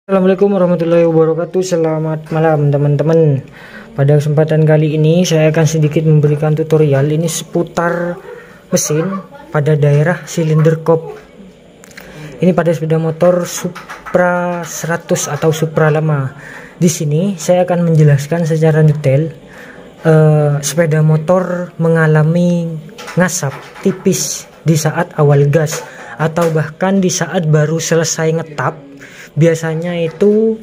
Assalamualaikum warahmatullahi wabarakatuh. Selamat malam teman-teman. Pada kesempatan kali ini saya akan sedikit memberikan tutorial ini seputar mesin pada daerah silinder kop. Ini pada sepeda motor Supra 100 atau Supra lama. Di sini saya akan menjelaskan secara detail sepeda motor mengalami ngasap tipis di saat awal gas atau bahkan di saat baru selesai ngetap. Biasanya itu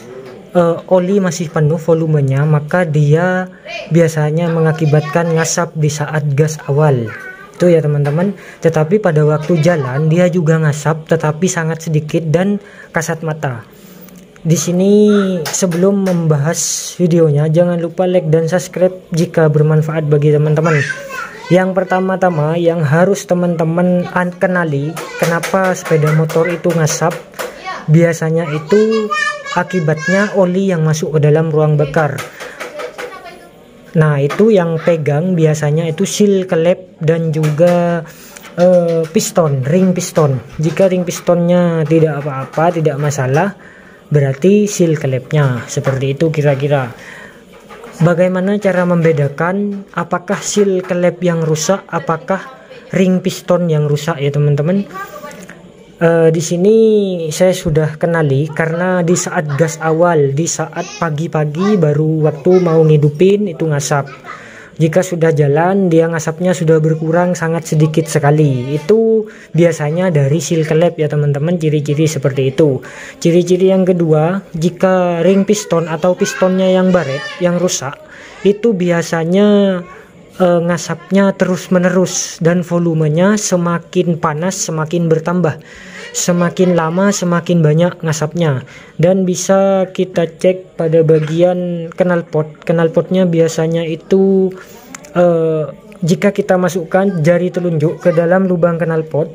oli masih penuh volumenya, maka dia biasanya mengakibatkan ngasap di saat gas awal itu ya teman-teman. Tetapi pada waktu jalan dia juga ngasap, tetapi sangat sedikit dan kasat mata. Di sini sebelum membahas videonya, jangan lupa like dan subscribe jika bermanfaat bagi teman-teman. Yang pertama-tama yang harus teman-teman kenali, kenapa sepeda motor itu ngasap. Biasanya itu akibatnya oli yang masuk ke dalam ruang bakar. Nah, itu yang pegang biasanya itu seal kelep dan juga piston, ring piston. Jika ring pistonnya tidak apa-apa, tidak masalah, berarti seal kelepnya. Seperti itu kira-kira. Bagaimana cara membedakan apakah seal kelep yang rusak, apakah ring piston yang rusak ya teman-teman? Di sini saya sudah kenali karena di saat gas awal, di saat pagi-pagi baru waktu mau ngidupin itu ngasap. Jika sudah jalan dia ngasapnya sudah berkurang sangat sedikit sekali. Itu biasanya dari seal kelep ya teman-teman, ciri-ciri seperti itu. Ciri-ciri yang kedua, jika ring piston atau pistonnya yang baret, yang rusak, itu biasanya ngasapnya terus menerus dan volumenya semakin panas semakin bertambah, semakin lama semakin banyak ngasapnya. Dan bisa kita cek pada bagian knalpotnya biasanya itu jika kita masukkan jari telunjuk ke dalam lubang knalpot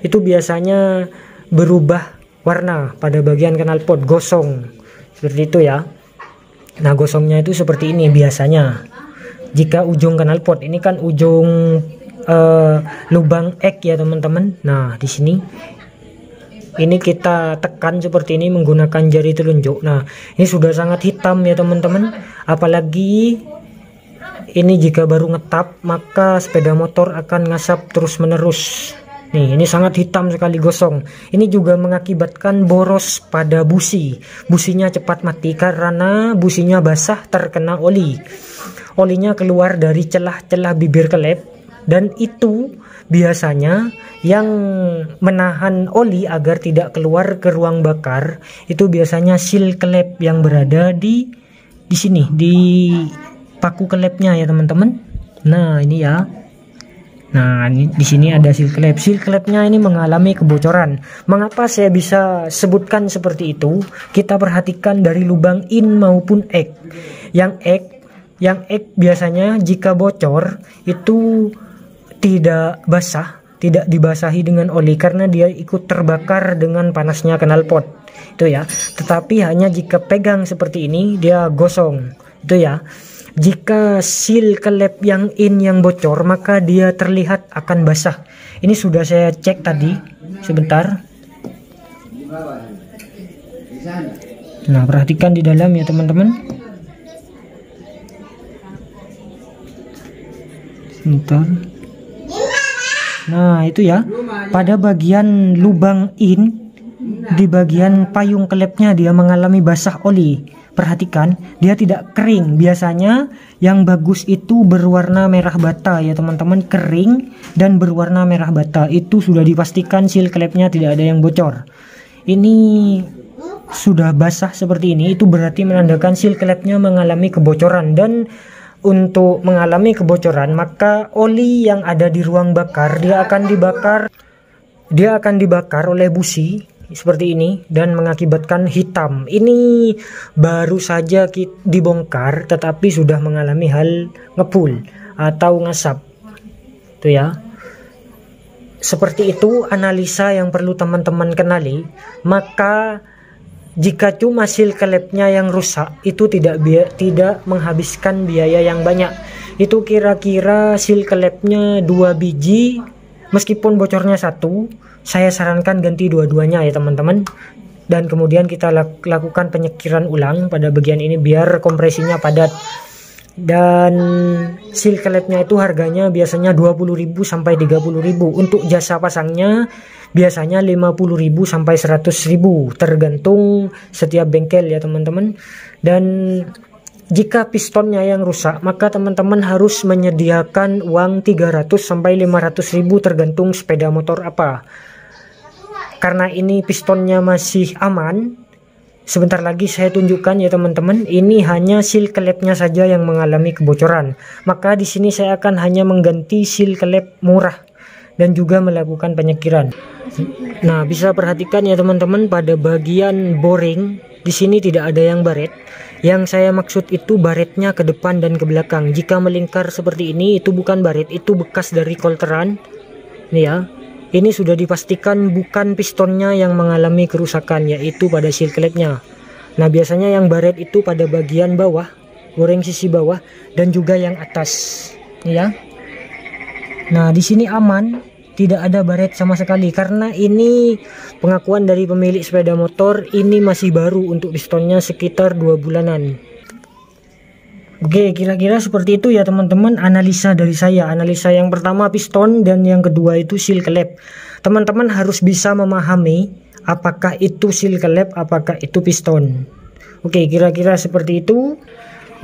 itu biasanya berubah warna pada bagian knalpot, gosong seperti itu ya. Nah, gosongnya itu seperti ini biasanya. Jika ujung knalpot ini kan ujung lubang ek ya teman-teman. Nah, di sini ini kita tekan seperti ini menggunakan jari telunjuk. Nah, ini sudah sangat hitam ya teman-teman. Apalagi ini jika baru ngetap, maka sepeda motor akan ngasap terus menerus. Nih, ini sangat hitam sekali, gosong. Ini juga mengakibatkan boros pada busi. Businya cepat mati karena businya basah terkena oli. Olinya keluar dari celah-celah bibir kelep, dan itu biasanya yang menahan oli agar tidak keluar ke ruang bakar itu biasanya seal kelep yang berada di sini, di paku kelepnya ya teman-teman. Nah, ini ya. Nah, ini di sini ada seal kelep. Seal kelepnya ini mengalami kebocoran. Mengapa saya bisa sebutkan seperti itu? Kita perhatikan dari lubang in maupun ek. Yang ek biasanya jika bocor itu tidak basah, tidak dibasahi dengan oli karena dia ikut terbakar dengan panasnya knalpot itu ya. Tetapi hanya jika pegang seperti ini dia gosong itu ya. Jika seal kelep yang in yang bocor maka dia terlihat akan basah. Ini sudah saya cek tadi sebentar. Nah, perhatikan di dalam ya teman-teman. Sebentar. Nah, itu ya, pada bagian lubang in di bagian payung kelepnya dia mengalami basah oli. Perhatikan, dia tidak kering. Biasanya yang bagus itu berwarna merah bata ya teman-teman, kering dan berwarna merah bata. Itu sudah dipastikan seal kelepnya tidak ada yang bocor. Ini sudah basah seperti ini, itu berarti menandakan seal kelepnya mengalami kebocoran. Dan untuk mengalami kebocoran maka oli yang ada di ruang bakar dia akan dibakar oleh busi seperti ini dan mengakibatkan hitam. Ini baru saja dibongkar tetapi sudah mengalami hal ngepul atau ngasap itu ya. Seperti itu analisa yang perlu teman-teman kenali. Maka jika cuma seal kelepnya yang rusak itu tidak menghabiskan biaya yang banyak. Itu kira-kira seal kelepnya 2 biji, meskipun bocornya 1, saya sarankan ganti dua-duanya ya teman-teman. dan kemudian kita lakukan penyekiran ulang pada bagian ini biar kompresinya padat. Dan seal klepnya itu harganya biasanya 20.000 sampai 30.000. Untuk jasa pasangnya biasanya 50.000 sampai 100.000 tergantung setiap bengkel ya teman-teman. Dan jika pistonnya yang rusak, maka teman-teman harus menyediakan uang 300 sampai 500.000 tergantung sepeda motor apa. Karena ini pistonnya masih aman, sebentar lagi saya tunjukkan ya teman-teman. Ini hanya seal klepnya saja yang mengalami kebocoran. Maka di sini saya akan hanya mengganti seal klep murah dan juga melakukan penyekiran. Nah, bisa perhatikan ya teman-teman, pada bagian boring di sini tidak ada yang baret. Yang saya maksud itu baretnya ke depan dan ke belakang. Jika melingkar seperti ini, itu bukan baret, itu bekas dari kolteran. Nih ya. Ini sudah dipastikan bukan pistonnya yang mengalami kerusakan, yaitu pada seal klepnya. Nah, biasanya yang baret itu pada bagian bawah, boring sisi bawah, dan juga yang atas, ya. Nah, di sini aman, tidak ada baret sama sekali karena ini pengakuan dari pemilik sepeda motor. Ini masih baru untuk pistonnya, sekitar 2 bulanan. Oke, kira-kira seperti itu ya teman-teman analisa dari saya. Analisa yang pertama piston dan yang kedua itu seal klep. Teman-teman harus bisa memahami apakah itu seal klep, apakah itu piston. Oke, kira-kira seperti itu.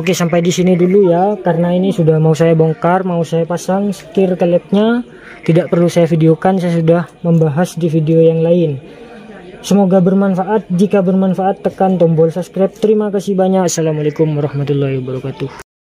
Oke, sampai di sini dulu ya, karena ini sudah mau saya bongkar, mau saya pasang skir klepnya. Tidak perlu saya videokan, saya sudah membahas di video yang lain. Semoga bermanfaat. Jika bermanfaat, tekan tombol subscribe. Terima kasih banyak. Assalamualaikum warahmatullahi wabarakatuh.